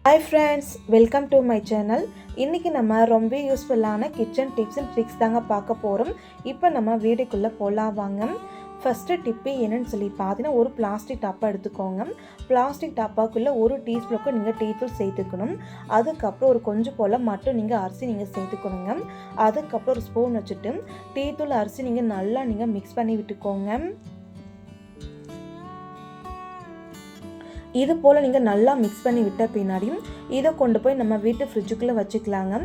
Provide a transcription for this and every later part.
Hi friends, welcome to my channel. இன்றைக்கி நம்ம ரொம்ப யூஸ்ஃபுல்லான கிச்சன் டிப்ஸ் அண்ட் ட்ரிக்ஸ் தாங்க பார்க்க போகிறோம். இப்போ நம்ம வீடியோக்குள்ளே போகலாம் வாங்க. ஃபஸ்ட்டு டிப்பு என்னென்னு சொல்லி பார்த்தீங்கன்னா, ஒரு பிளாஸ்டிக் டாப்பா எடுத்துக்கோங்க. பிளாஸ்டிக் டாப்பாக்குள்ளே ஒரு டீஸ்பூனுக்கு நீங்கள் டீ தூள் சேர்த்துக்கணும். அதுக்கப்புறம் ஒரு கொஞ்சம் போல் மட்டும் நீங்கள் அரிசி நீங்கள் சேர்த்துக்கணுங்க. அதுக்கப்புறம் ஒரு ஸ்பூன் வச்சுட்டு டீ தூள் அரிசி நல்லா மிக்ஸ் பண்ணி விட்டுக்கோங்க. இது போல் நீங்கள் நல்லா மிக்ஸ் பண்ணி விட்ட பின்னாடி இதை கொண்டு போய் நம்ம வீட்டு ஃப்ரிட்ஜுக்குள்ளே வச்சுக்கலாங்க.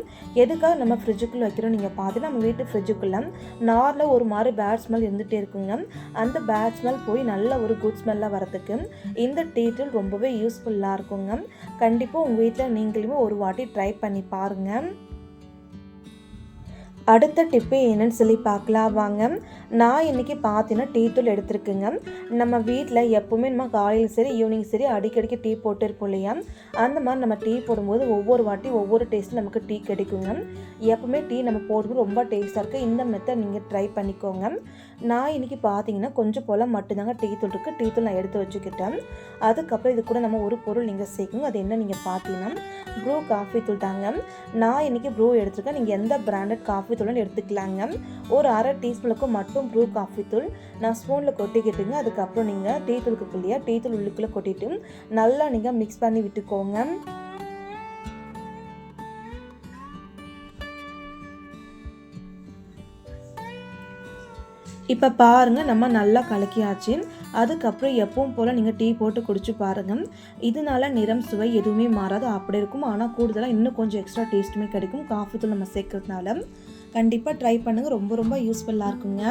எதுக்காக நம்ம ஃப்ரிட்ஜுக்குள்ளே வைக்கிறோம் நீங்கள் பார்த்தீங்கன்னா, நம்ம வீட்டு ஃப்ரிட்ஜுக்குள்ளே நார்மலாக ஒரு மாதிரி பேட் ஸ்மெல் இருந்துகிட்டே இருக்குங்க. அந்த பேட் ஸ்மெல் போய் நல்ல ஒரு குட் ஸ்மெல்லாக வரதுக்கு இந்த டீ தூள் ரொம்பவே யூஸ்ஃபுல்லாக இருக்குங்க. கண்டிப்பாக உங்கள் வீட்டில் நீங்களுமே ஒரு வாட்டி ட்ரை பண்ணி பாருங்கள். அடுத்த டிப்பு என்னென்னு சொல்லி பார்க்கலாம் வாங்க. நான் இன்றைக்கி பார்த்தீங்கன்னா டீ தூள் எடுத்துருக்குங்க. நம்ம வீட்டில் எப்போவுமே நம்ம காலையில் சரி ஈவினிங் சரி அடிக்கடிக்கு டீ போட்டுருப்போம் இல்லையா, அந்த மாதிரி நம்ம டீ போடும்போது ஒவ்வொரு வாட்டி ஒவ்வொரு டேஸ்ட்டில் நமக்கு டீ கிடைக்குங்க. எப்போவுமே டீ நம்ம போடும்போது ரொம்ப டேஸ்ட்டாக இருக்குது. இந்த மெத்தட் நீங்கள் ட்ரை பண்ணிக்கோங்க. நான் இன்றைக்கி பார்த்தீங்கன்னா கொஞ்சம் போல் மட்டும்தாங்க டீ தூள் இருக்குது. டீ தூள் நான் எடுத்து வச்சுக்கிட்டேன். அதுக்கப்புறம் இது கூட நம்ம ஒரு பொருள் நீங்கள் சேர்க்கணும். அது என்ன நீங்கள் பார்த்தீங்கன்னா, ப்ரூ காஃபி தூள் தாங்க. நான் இன்றைக்கி ப்ரூ எடுத்துருக்கேன். நீங்கள் எந்த பிராண்டட் காஃபி தூள்னு எடுத்துக்கலாங்க. ஒரு அரை டீஸ்பூனுக்கு மட்டும் ப்ரூ காஃபி தூள் நான் ஸ்பூனில் கொட்டிக்கிட்டுங்க. அதுக்கப்புறம் நீங்கள் டீ தூளுக்கு இல்லையா, டீ தூள் உள்ளுக்குள்ளே கொட்டிட்டு நல்லா நீங்கள் மிக்ஸ் பண்ணி விட்டுக்கோங்க. இப்போ பாருங்கள், நம்ம நல்லா கலக்கியாச்சு. அதுக்கப்புறம் எப்பவும் போல் நீங்கள் டீ போட்டு குடிச்சு பாருங்கள். இதனால நிறம் சுவை எதுவுமே மாறாது, அப்படி இருக்கும். ஆனால் கூடுதலாக இன்னும் கொஞ்சம் எக்ஸ்ட்ரா டேஸ்ட்டுமே கிடைக்கும் காஃபி தூள் நம்ம சேர்க்கறதுனால. கண்டிப்பாக ட்ரை பண்ணுங்கள், ரொம்ப ரொம்ப யூஸ்ஃபுல்லாக இருக்குங்க.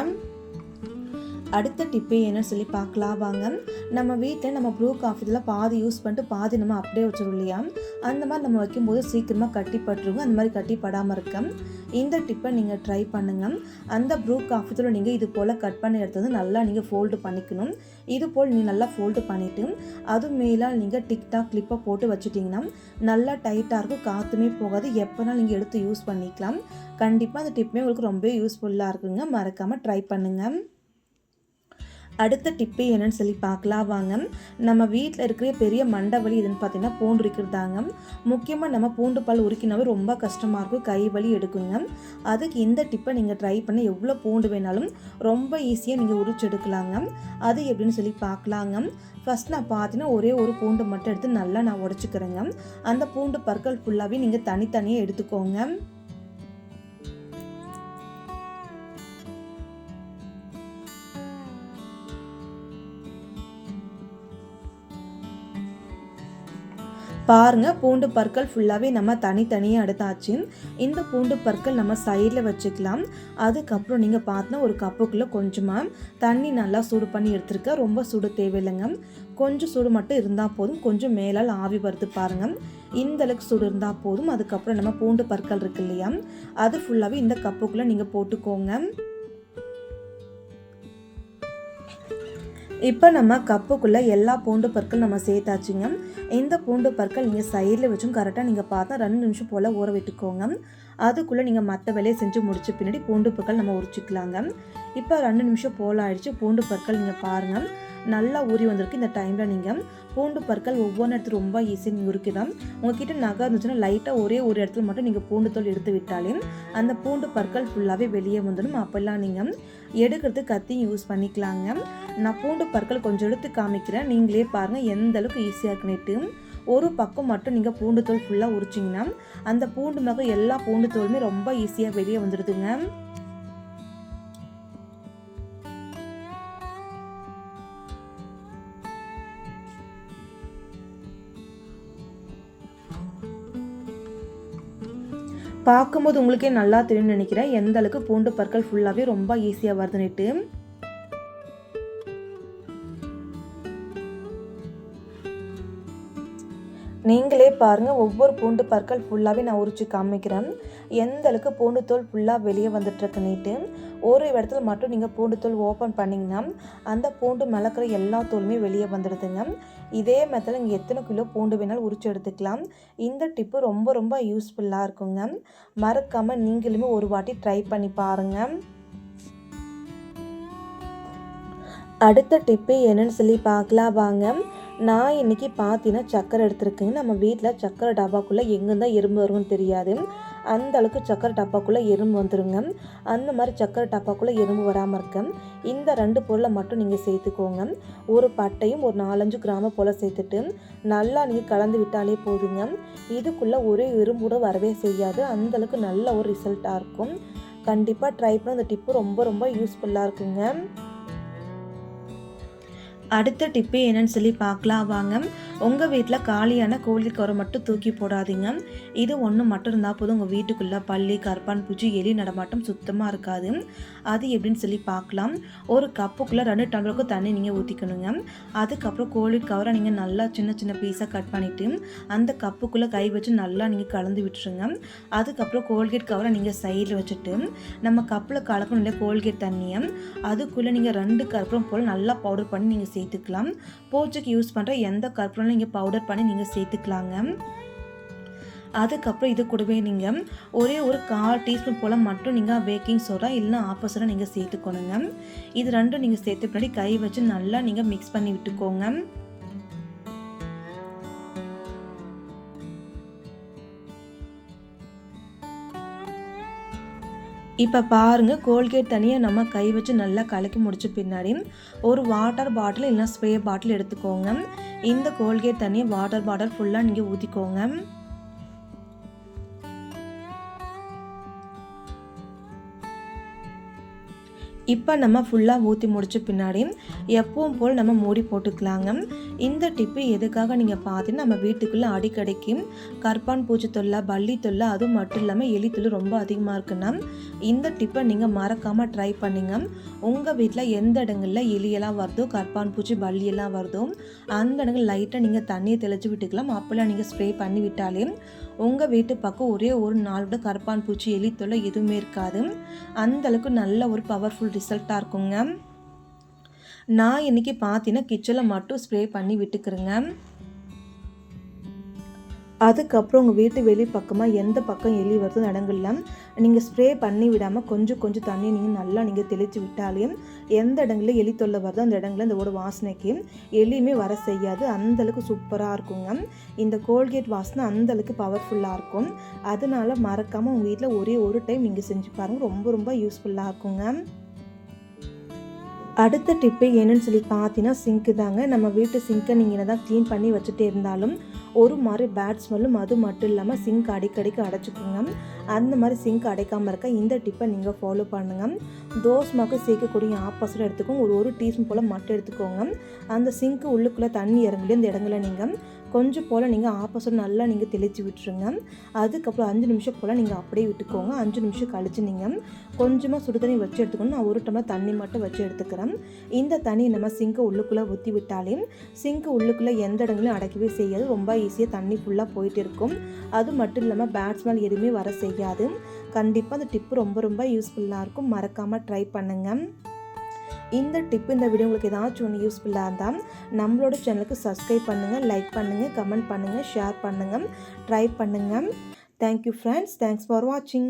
அடுத்த டிப்பு என்னன்னு சொல்லி பார்க்கலாம் வாங்க. நம்ம வீட்டில் நம்ம ப்ரூ காஃபியில் பாதி யூஸ் பண்ணிட்டு பாதி நம்ம அப்படியே வச்சிடும் இல்லையா, அந்த மாதிரி நம்ம வைக்கும்போது சீக்கிரமாக கட்டிப்பட்டுருங்க. அந்த மாதிரி கட்டிப்படாமல் இருக்க இந்த டிப்பை நீங்கள் ட்ரை பண்ணுங்கள். அந்த ப்ரூ காஃபி தூள் நீங்கள் இது போல் கட் பண்ணி எடுத்தது நல்லா நீங்கள் ஃபோல்டு பண்ணிக்கணும். இது போல் நீங்கள் நல்லா ஃபோல்டு பண்ணிவிட்டு அது மேலே நீங்கள் டிக்டாக் கிளிப்பை போட்டு வச்சுட்டிங்கன்னா நல்லா டைட்டாக இருக்கும், காற்றுமே போகாது. எப்போனாலும் நீங்கள் எடுத்து யூஸ் பண்ணிக்கலாம். கண்டிப்பாக அந்த டிப்புமே உங்களுக்கு ரொம்ப யூஸ்ஃபுல்லாக இருக்குங்க. மறக்காமல் ட்ரை பண்ணுங்கள். அடுத்த டிப்பு என்னென்னு சொல்லி பார்க்கலாம் வாங்க. நம்ம வீட்டில் இருக்கிற பெரிய மண்டை வலி எதுன்னு பார்த்தீங்கன்னா பூண்டு உரிக்கிறதாங்க. முக்கியமாக நம்ம பூண்டு பால் உரிக்கினாவே ரொம்ப கஷ்டமாக இருக்கும், கை வலி எடுக்குங்க. அதுக்கு இந்த டிப்பை நீங்கள் ட்ரை பண்ணி எவ்வளோ பூண்டு வேணாலும் ரொம்ப ஈஸியாக நீங்கள் உரிச்சு எடுக்கலாங்க. அது எப்படின்னு சொல்லி பார்க்கலாங்க. ஃபஸ்ட் நான் பார்த்தீங்கன்னா ஒரே ஒரு பூண்டு மட்டும் எடுத்து நல்லா நான் உடச்சிக்கிறேங்க. அந்த பூண்டு பற்கள் ஃபுல்லாகவே நீங்கள் தனித்தனியாக எடுத்துக்கோங்க. பாருங்கள், பூண்டு பற்கள் ஃபுல்லாகவே நம்ம தனித்தனியாக எடுத்தாச்சு. இந்த பூண்டு பற்கள் நம்ம சைடில் வச்சுக்கலாம். அதுக்கப்புறம் நீங்கள் பார்த்தா ஒரு கப்புக்குள்ளே கொஞ்சமாக தண்ணி நல்லா சூடு பண்ணி எடுத்துருக்கேன். ரொம்ப சூடு தேவையில்லைங்க, கொஞ்சம் சூடு மட்டும் இருந்தால் போதும். கொஞ்சம் மேலால் ஆவி வருது பாருங்கள், இந்த அளவுக்கு சூடு இருந்தால் போதும். அதுக்கப்புறம் நம்ம பூண்டு பற்கள் இருக்கு இல்லையா, அது ஃபுல்லாகவே இந்த கப்புக்குள்ளே நீங்கள் போட்டுக்கோங்க. இப்போ நம்ம கப்புக்குள்ளே எல்லா பூண்டு பற்கள் நம்ம சேர்த்தாச்சுங்க. இந்த பூண்டு பற்கள் நீங்கள் சைடில் வச்சும் கரெக்டாக நீங்கள் பார்த்தா 2 நிமிஷம் போல் ஊற விட்டுக்கோங்க. அதுக்குள்ளே நீங்கள் மற்ற வேலையை செஞ்சு முடிச்ச பின்னாடி பூண்டு பற்கள் நம்ம உரிச்சிக்கலாங்க. இப்போ 2 நிமிஷம் போல் ஆயிடுச்சு. பூண்டு பற்கள் நீங்கள் பாருங்கள் நல்லா ஊறி வந்திருக்கு. இந்த டைமில் நீங்கள் பூண்டு பற்கள் ஒவ்வொரு இடத்துல ரொம்ப ஈஸியாக நீங்கள் உரிக்கலாம். உங்ககிட்ட நகை இருந்துச்சுன்னா லைட்டாக ஒரே ஒரு இடத்துல மட்டும் நீங்கள் பூண்டு தோல் எடுத்து விட்டாலே அந்த பூண்டு பற்கள் ஃபுல்லாகவே வெளியே வந்துடும். அப்போல்லாம் நீங்கள் எடுக்கிறது கத்தி யூஸ் பண்ணிக்கலாங்க. நான் பூண்டு பற்கள் கொஞ்சம் எடுத்து காமிக்கிறேன், நீங்களே பாருங்கள் எந்த அளவுக்கு ஈஸியாக இருக்குன்னுட்டு. ஒரு பக்கம் மட்டும் நீங்கள் பூண்டு தோல் ஃபுல்லாக உரிச்சிங்கன்னா அந்த பூண்டு மக எல்லா பூண்டு தோலுமே ரொம்ப ஈஸியாக வெளியே வந்துடுதுங்க. பார்க்கும்போது உங்களுக்கே நல்லா தெரியும்னு நினைக்கிறேன் எந்த அளவுக்கு பூண்டு பற்கள் ஃபுல்லாகவே ரொம்ப ஈஸியாக வருதுன்னுட்டு. நீங்களே பாருங்கள், ஒவ்வொரு பூண்டு பற்கள் ஃபுல்லாகவே நான் உரிச்சு காமிக்கிறேன் எந்த அளவுக்கு பூண்டு தோல் ஃபுல்லாக வெளியே வந்துட்டுருக்குன்னுட்டு. ஒரு இடத்துல மட்டும் நீங்கள் பூண்டு தோல் ஓப்பன் பண்ணிங்கன்னா அந்த பூண்டு மிளக்கிற எல்லா தோலுமே வெளியே வந்துடுதுங்க. இதே மெத்தடில் நீங்கள் எத்தனை கிலோ பூண்டு வேணாலும் உரிச்சு எடுத்துக்கலாம். இந்த டிப்பு ரொம்ப ரொம்ப யூஸ்ஃபுல்லாக இருக்குங்க. மறக்காமல் நீங்களுமே ஒரு வாட்டி ட்ரை பண்ணி பாருங்கள். அடுத்த டிப்பு என்னன்னு சொல்லி பார்க்கலாம் வாங்க. நான் இன்றைக்கி பார்த்தீங்கன்னா சக்கரை எடுத்துருக்கேங்க. நம்ம வீட்டில் சக்கரை டப்பாக்குள்ளே எங்கேருந்தா எறும்பு வரும்னு தெரியாது. அந்த அளவுக்கு சக்கரை டப்பாக்குள்ளே எறும்பு வந்துருங்க. அந்த மாதிரி சக்கரை டப்பாக்குள்ளே எறும்பு வராமல் இருக்க இந்த 2 பொருளை மட்டும் நீங்கள் சேர்த்துக்கோங்க. ஒரு பட்டையும் ஒரு 4-5 கிராம போல் சேர்த்துட்டு நல்லா நீங்கள் கலந்து விட்டாலே போதுங்க. இதுக்குள்ளே ஒரு எறும்பு கூட வரவே செய்யாது. அந்தளவுக்கு நல்ல ஒரு ரிசல்ட்டாக இருக்கும். கண்டிப்பாக ட்ரை பண்ண இந்த டிப்பு ரொம்ப ரொம்ப யூஸ்ஃபுல்லாக இருக்குங்க. அடுத்த டிப்பு என்னன்னு சொல்லி பார்க்கலாம் வாங்க. உங்கள் வீட்டில் காலியான கோழி கவரை மட்டும் தூக்கி போடாதீங்க. இது ஒன்று மட்டும் இருந்தால் போதும் உங்கள் வீட்டுக்குள்ளே பல்லி, கரப்பான் பூச்சி, எலி நடமாட்டம் சுத்தமாக இருக்காது. அது எப்படின்னு சொல்லி பார்க்கலாம். ஒரு கப்புக்குள்ளே 2 டம்ளருக்கு தண்ணி நீங்கள் ஊற்றிக்கணுங்க. அதுக்கப்புறம் கோழி கவரை நீங்கள் நல்லா சின்ன சின்ன பீஸாக கட் பண்ணிவிட்டு அந்த கப்புக்குள்ளே கை வச்சு நல்லா நீங்கள் கலந்து விட்டுருங்க. அதுக்கப்புறம் கோல்கேட் கவரை நீங்கள் சைடில் வச்சுட்டு நம்ம கப்பில் கலக்கணும் இல்லையா கோல்கேட் தண்ணியை, அதுக்குள்ளே நீங்கள் 2 கற்பூரம் போல் நல்லா பவுடர் பண்ணி நீங்கள் சேர்த்துக்கலாம். பூச்சிக்கு யூஸ் பண்ணுற எந்த கற்பூரம் நீங்கள் பவுடர் பண்ணி நீங்கள் சேர்த்துக்கலாங்க. அதுக்கப்புறம் இது கூடவே நீங்கள் ஒரே ஒரு 1/4 டீஸ்பூன் போல் மட்டும் நீங்கள் பேக்கிங் சோடா இல்லைன்னா ஆப்போசிட்டாக நீங்கள் சேர்த்துக்கணுங்க. இது 2 நீங்கள் சேர்த்து பின்னாடி கை வச்சு நல்லா நீங்கள் மிக்ஸ் பண்ணி விட்டுக்கோங்க. இப்போ பாருங்கள், கோல்கேட் தண்ணியை நம்ம கை வச்சு நல்லா கலக்கி முடிச்ச பின்னாடி ஒரு வாட்டர் பாட்டில் இல்லைனா ஸ்ப்ரே பாட்டில் எடுத்துக்கோங்க. இந்த கோல்கேட் தண்ணியை வாட்டர் பாட்டில் ஃபுல்லாக நீங்கள் ஊற்றிக்கோங்க. இப்போ நம்ம ஃபுல்லாக ஊற்றி முடிச்ச பின்னாடி எப்பவும் போல் நம்ம மூடி போட்டுக்கலாங்க. இந்த டிப்பு எதுக்காக நீங்கள் பார்த்தீங்கன்னா, நம்ம வீட்டுக்குள்ளே அடிக்கடிக்கு கரப்பான் பூச்சி தொல்லை, பல்லி தொல்லை, அதுவும் மட்டும் இல்லாமல் எலி தொல்லை ரொம்ப அதிகமாக இருக்குன்னா இந்த டிப்பை நீங்கள் மறக்காமல் ட்ரை பண்ணிங்க. உங்கள் வீட்டில் எந்த இடங்களில் எலியெல்லாம் வருதோ, கரப்பான் பூச்சி, பல்லியெல்லாம் வருதோ அந்த இடங்கள் லைட்டாக நீங்கள் தண்ணியை தெளித்து விட்டுக்கலாம். அப்போல்லாம் நீங்கள் ஸ்ப்ரே பண்ணி விட்டாலே உங்கள் வீட்டு பக்கம் ஒரே ஒரு நாளோட கரப்பான் பூச்சி, எலி தொல்லை எதுவுமே இருக்காது. அந்தளவுக்கு நல்ல ஒரு பவர்ஃபுல் ரிசல்ட்டாக இருக்குங்க. நான் இன்றைக்கி பார்த்தீங்கன்னா கிச்சனில் மட்டும் ஸ்ப்ரே பண்ணி விட்டுக்கிறேங்க. அதுக்கப்புறம் உங்கள் வீட்டு வெளி பக்கமாக எந்த பக்கம் எலி வருதோ இடங்கள்லாம் நீங்கள் ஸ்ப்ரே பண்ணி விடாமல் கொஞ்சம் கொஞ்சம் தண்ணி நீங்கள் நல்லா நீங்கள் தெளித்து விட்டாலே எந்த இடங்களில் எலி தொல்லை வருதோ அந்த இடங்களில் இந்த ஒரு வாசனைக்கு எலியுமே வர செய்யாது. அந்தளவுக்கு சூப்பராக இருக்குங்க. இந்த கோல்கேட் வாசனை அந்தளவுக்கு பவர்ஃபுல்லாக இருக்கும். அதனால் மறக்காமல் உங்கள் வீட்டில் ஒரே ஒரு டைம் நீங்கள் செஞ்சு பாருங்கள். ரொம்ப ரொம்ப யூஸ்ஃபுல்லாக இருக்குங்க. அடுத்த டிப்பு என்னன்னு சொல்லி பார்த்தீங்கன்னா சிங்க்கு தாங்க. நம்ம வீட்டு சிங்க்கை நீங்கள் என்ன தான் க்ளீன் பண்ணி வச்சுட்டே இருந்தாலும் ஒரு மாதிரி பேட் ஸ்மெல்லும், அது மட்டும் இல்லாமல் சிங்க் அடிக்கடிக்கு அடைச்சிக்குங்க. அந்த மாதிரி சிங்க் அடைக்காமல் இருக்க இந்த டிப்பை நீங்கள் ஃபாலோ பண்ணுங்கள். தோசைமாக்கு சேர்க்கக்கூடிய ஆப்போசிட் எடுத்துக்கோங்க. ஒரு டீஸ்பூன் போல் மட்டும் எடுத்துக்கோங்க. அந்த சிங்க்கு உள்ளுக்குள்ளே தண்ணி இறங்கலையே அந்த இடங்களை நீங்கள் கொஞ்சம் போல் நீங்கள் ஆப்போசிட் நல்லா நீங்கள் தெளித்து விட்டுருங்க. அதுக்கப்புறம் 5 நிமிஷம் போல் நீங்கள் அப்படியே விட்டுக்கோங்க. 5 நிமிஷம் கழித்து நீங்கள் கொஞ்சமாக சுடு தண்ணி வச்சு எடுத்துக்கணும். நான் 1 டம்ளர் தண்ணி மட்டும் வச்சு எடுத்துக்கிறேன். இந்த தண்ணி நம்ம சிங்க்கை உள்ளுக்குள்ளே ஊற்றி விட்டாலே சிங்க்கு உள்ளுக்குள்ளே எந்த இடங்களையும் அடைக்கவே செய்யாது. ரொம்ப ஈஸியாக தண்ணி ஃபுல்லாக போயிட்டு இருக்கும். அது மட்டும் இல்லாமல் பேட் ஸ்மெல் எதுவுமே வர செய்யாது. கண்டிப்பாக அந்த டிப்பு ரொம்ப ரொம்ப யூஸ்ஃபுல்லாக இருக்கும். மறக்காமல் ட்ரை பண்ணுங்கள். இந்த டிப்பு இந்த வீடியோ உங்களுக்கு ஏதாச்சும் ஒன்று யூஸ்ஃபுல்லாக இருந்தால் நம்மளோட சேனலுக்கு சப்ஸ்கிரைப் பண்ணுங்கள், லைக் பண்ணுங்கள், கமெண்ட் பண்ணுங்கள், ஷேர் பண்ணுங்கள், ட்ரை பண்ணுங்கள். Thank you friends. தேங்க்ஸ் ஃபார் வாட்சிங்.